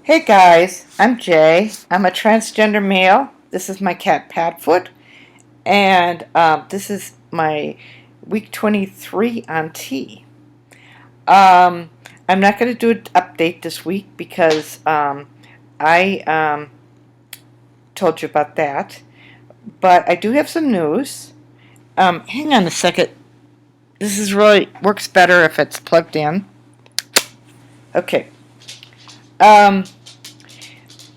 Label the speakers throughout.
Speaker 1: Hey guys, I'm Jay. I'm a transgender male. This is my cat Padfoot, and this is my week 23 on tea. Um, I'm not going to do an update this week because I told you about that, but I do have some news. Hang on a second. This is really works better if it's plugged in. Okay. Um,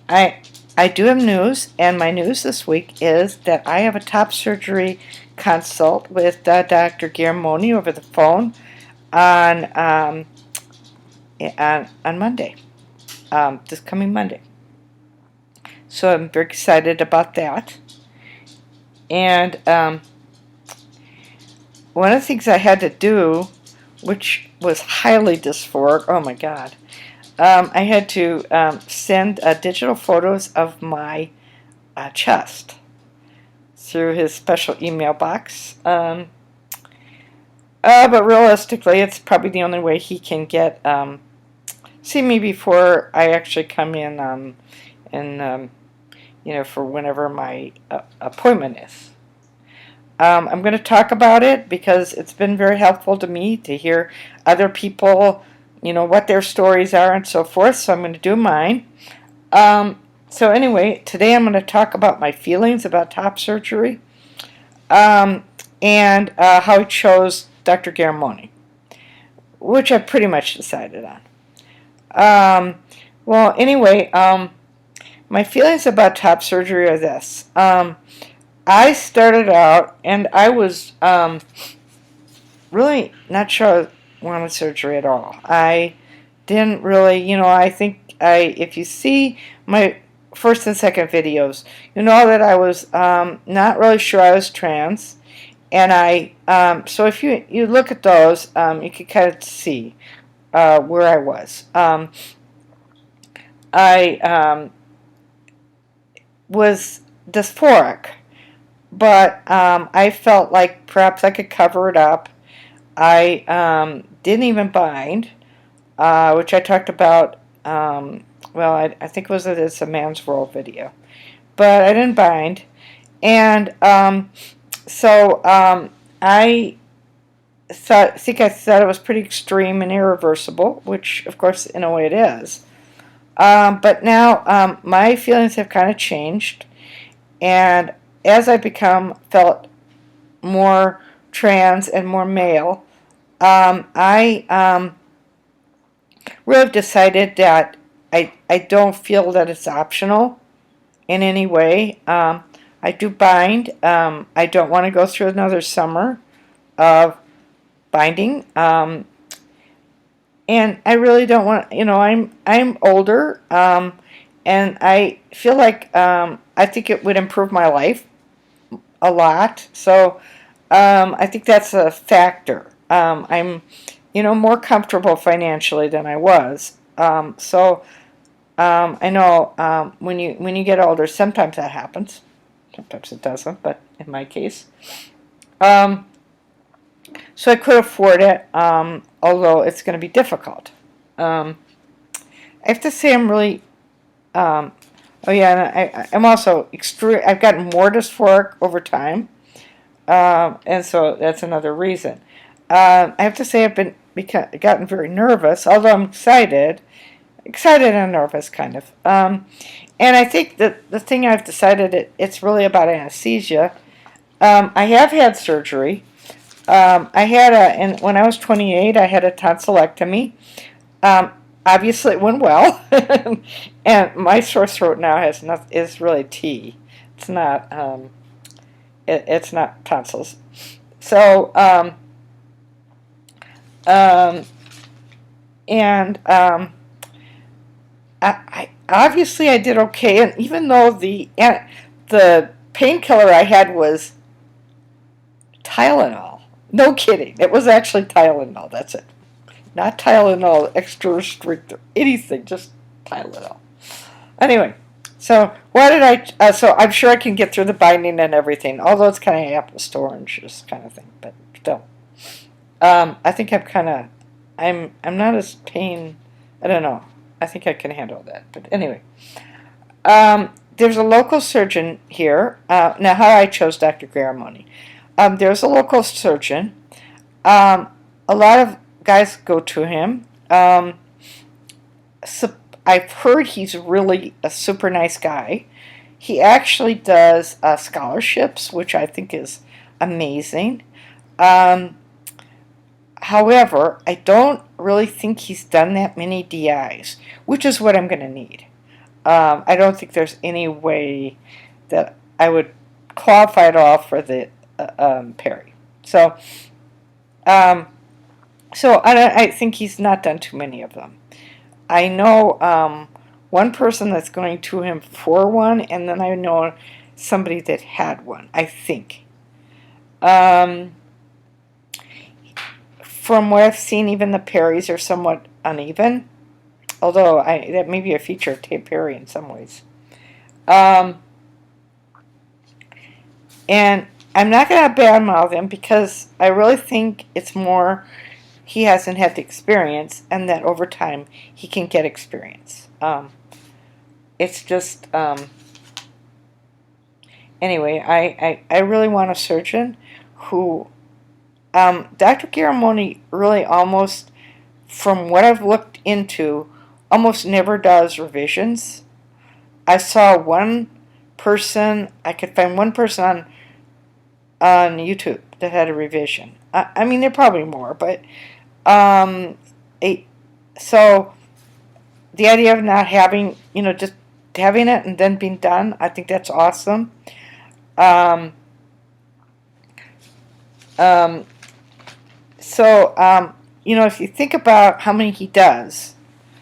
Speaker 1: I I do have news, and my news this week is that I have a top surgery consult with Dr. Garramone over the phone on on Monday, this coming Monday. So I'm very excited about that. And one of the things I had to do, which was highly dysphoric, oh my God, I had to send digital photos of my chest through his special email box. But realistically, it's probably the only way he can get see me before I actually come in and for whenever my appointment is. I'm going to talk about it because it's been very helpful to me to hear other people, what their stories are and so forth. So I'm going to do mine. So anyway, today I'm going to talk about my feelings about top surgery and how I chose Dr. Garramone, which I pretty much decided on. Well, anyway, my feelings about top surgery are this. I started out, and I was really not sure I wanted surgery at all. I didn't really, I think if you see my first and second videos, you know that I was not really sure I was trans, and so if you look at those, you can kind of see where I was. I was dysphoric, but I felt like perhaps I could cover it up. I didn't even bind, which I talked about. I think it's a Man's World video, but I didn't bind, and I think I thought it was pretty extreme and irreversible, which of course in a way it is. But now my feelings have kind of changed, and as I felt more trans and more male, I really have decided that I don't feel that it's optional in any way. I do bind. I don't want to go through another summer of binding. And I really don't want, I'm older, and I feel like I think it would improve my life a lot. So I think that's a factor. I'm, more comfortable financially than I was. I know when you get older, sometimes that happens. Sometimes it doesn't, but in my case. So I could afford it, although it's going to be difficult. I have to say I'm really, oh yeah, and I'm also extreme. I've gotten more dysphoric over time, and so that's another reason. I have to say I've gotten very nervous, although I'm excited and nervous, kind of. And I think that the thing I've decided it's really about anesthesia. I have had surgery. And when I was 28, I had a tonsillectomy. Obviously, it went well, and my sore throat now is really tea. It's not it's not tonsils. So and I obviously I did okay, and even though the painkiller I had was Tylenol. No kidding. It was actually Tylenol. That's it. Not Tylenol extra restrictor. Anything. Just Tylenol. Anyway, so why did I? So I'm sure I can get through the binding and everything. Although it's kind of apples to oranges kind of thing, but still. I think I'm not as pain. I don't know. I think I can handle that. But anyway, there's a local surgeon here. Now, how I chose Dr. Garramone. There's a local surgeon. A lot of guys go to him. So I've heard he's really a super nice guy. He actually does scholarships, which I think is amazing. However, I don't really think he's done that many DIs, which is what I'm going to need. I don't think there's any way that I would qualify at all for the Perry. So I think he's not done too many of them. I know one person that's going to him for one, and then I know somebody that had one, I think. From what I've seen, even the Perrys are somewhat uneven, although that may be a feature of Tate Perry in some ways. And I'm not going to badmouth him because I really think it's more he hasn't had the experience, and that over time he can get experience. It's just, anyway, I really want a surgeon who, Dr. Garramone really almost, from what I've looked into, almost never does revisions. I saw one person, I could find one person on YouTube that had a revision. I mean, there are probably more, but so the idea of not having, just having it and then being done, I think that's awesome. If you think about how many he does,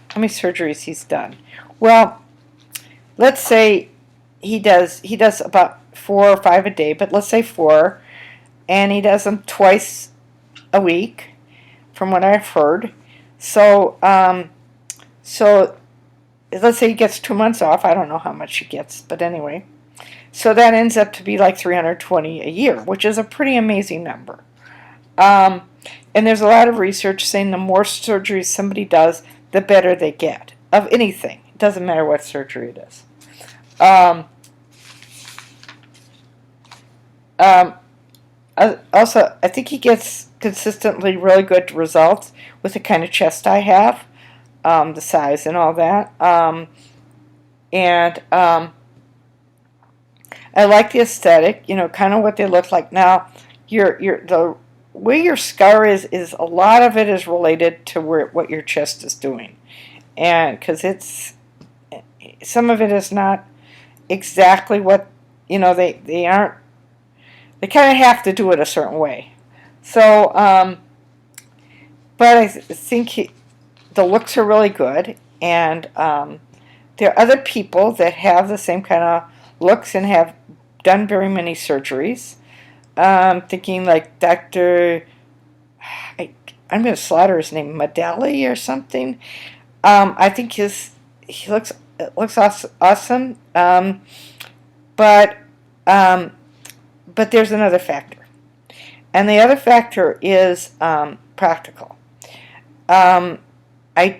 Speaker 1: how many surgeries he's done, well, let's say he does about 4 or 5 a day, but let's say 4, and he does them twice a week, from what I've heard. So let's say he gets 2 months off. I don't know how much he gets, but anyway. So that ends up to be like 320 a year, which is a pretty amazing number. And there's a lot of research saying the more surgeries somebody does, the better they get of anything. It doesn't matter what surgery it is. Also, I think he gets consistently really good results with the kind of chest I have, the size and all that. I like the aesthetic, kind of what they look like. Now, the way your scar is a lot of it is related to what your chest is doing, and because some of it is not exactly what they aren't. They kind of have to do it a certain way. So, but I think the looks are really good, and there are other people that have the same kind of looks and have done very many surgeries. Thinking like Dr. I'm going to slaughter his name, Medali or something. I think he looks awesome. But there's another factor, and the other factor is practical. I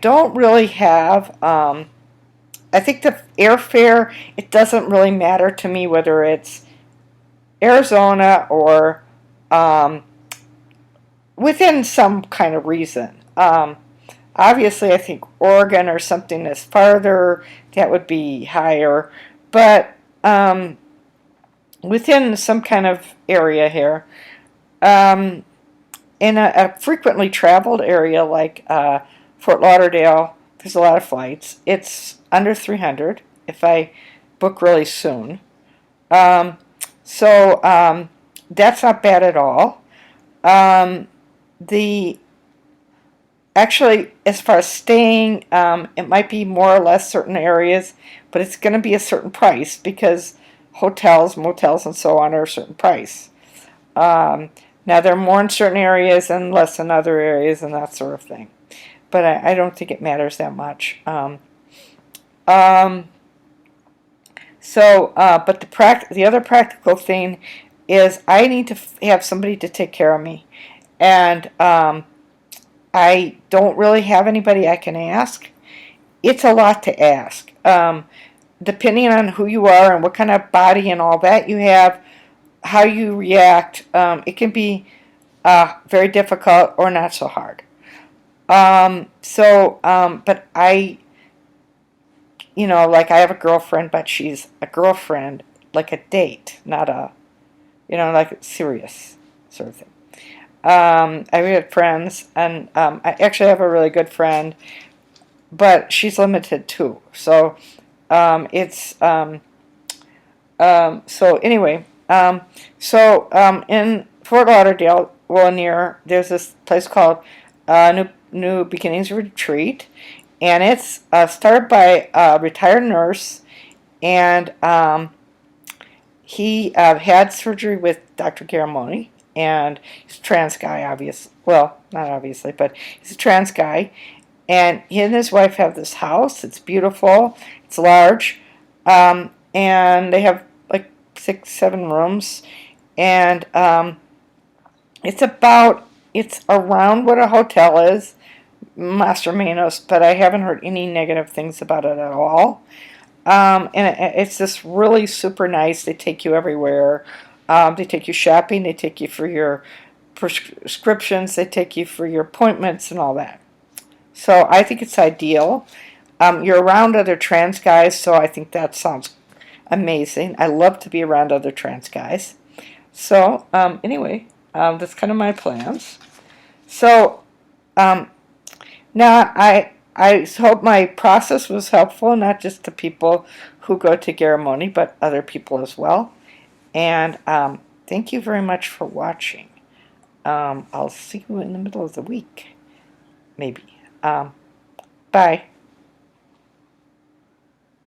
Speaker 1: don't really have. I think the airfare, it doesn't really matter to me whether it's Arizona or within some kind of reason. Obviously, I think Oregon or something that's farther, that would be higher. But within some kind of area here, in a frequently traveled area like Fort Lauderdale, there's a lot of flights. It's under 300 if I book really soon. So that's not bad at all. Actually, as far as staying, it might be more or less certain areas, but it's going to be a certain price because hotels, motels, and so on are a certain price. Now, they're more in certain areas and less in other areas and that sort of thing. But I don't think it matters that much. But the other practical thing is I need to have somebody to take care of me. And I don't really have anybody I can ask. it's a lot to ask. Depending on who you are and what kind of body and all that you have, how you react, it can be very difficult or not so hard. But like I have a girlfriend, but she's a girlfriend, like a date, not a, like serious sort of thing. I've had friends, and I actually have a really good friend, but she's limited too. So it's so anyway, in Fort Lauderdale, well, there's this place called New Beginnings Retreat, and it's started by a retired nurse, and he had surgery with Dr. Garramone, and he's a trans guy, well, not obviously, but he's a trans guy, and he and his wife have this house. It's beautiful. It's large, and they have like 6, 7 rooms, and it's around what a hotel is, Mas o menos, but I haven't heard any negative things about it at all. It's just really super nice. They take you everywhere. They take you shopping. They take you for your prescriptions. They take you for your appointments and all that. So I think it's ideal. You're around other trans guys, so I think that sounds amazing. I love to be around other trans guys. So anyway, that's kind of my plans. So now I hope my process was helpful, not just to people who go to Garramone, but other people as well. And thank you very much for watching. I'll see you in the middle of the week, maybe. Bye.